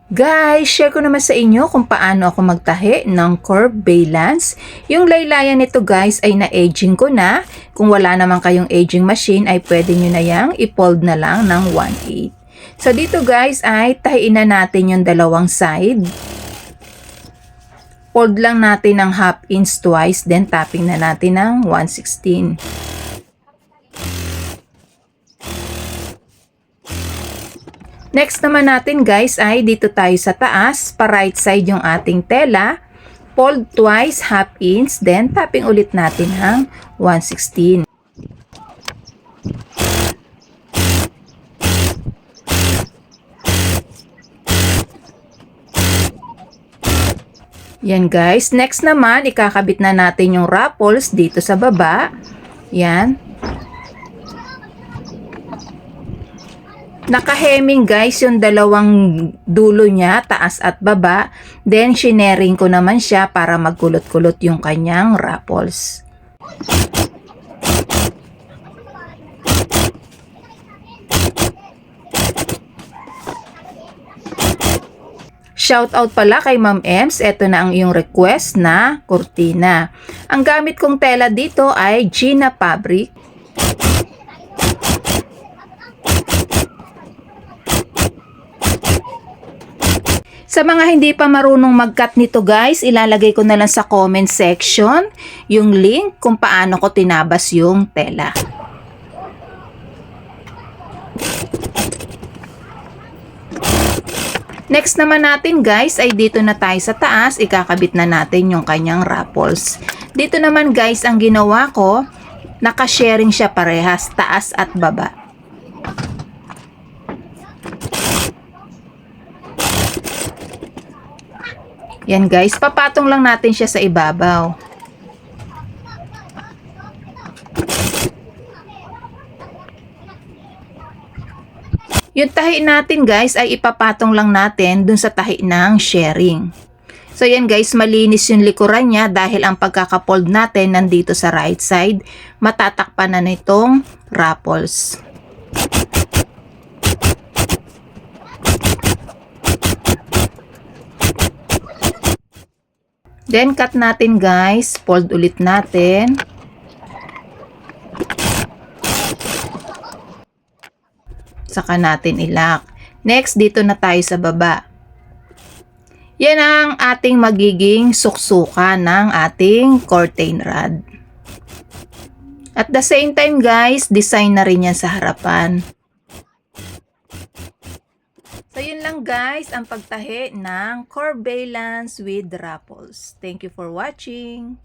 Guys, share ko naman sa inyo kung paano ako magtahi ng curve valance. Yung laylayan nito guys ay na-aging ko na. Kung wala naman kayong aging machine ay pwede nyo na yang i-fold na lang ng 1/8. So dito guys ay tahiin na natin yung dalawang side. Fold lang natin ng 1/2 inch twice, then tapping na natin ng 1/16. Next naman natin guys ay dito tayo sa taas, pa right side yung ating tela. Fold twice, 1/2 inch, then tapping ulit natin ng 1/16. Yan guys. Next naman, ikakabit na natin yung ruffles dito sa baba. Yan. Nakaheming guys yung dalawang dulo niya, taas at baba. Then, shinering ko naman siya para magkulot-kulot yung kanyang ruffles. Shout out pala kay Ma'am Ems, ito na ang iyong request na kurtina. Ang gamit kong tela dito ay Gina Fabric. Sa mga hindi pa marunong mag-cut nito guys, ilalagay ko na lang sa comment section yung link kung paano ko tinabas yung tela. Next naman natin guys ay dito na tayo sa taas, ikakabit na natin yung kanyang ruffles. Dito naman guys ang ginawa ko, naka-sharing siya parehas, taas at baba. Yan guys, papatong lang natin siya sa ibabaw. Yung tahi natin guys ay ipapatong lang natin dun sa tahi ng sharing. So yan guys, malinis yung likuran niya dahil ang pagkakapold natin nandito sa right side, matatakpan na nitong ruffles. Then cut natin guys, fold ulit natin. Saka natin ilock. Next, dito na tayo sa baba. Yan ang ating magiging suksukan ng ating curtain rod. At the same time guys, design na rin yan sa harapan. So yun lang guys, ang pagtahi ng curve valance with ruffles. Thank you for watching.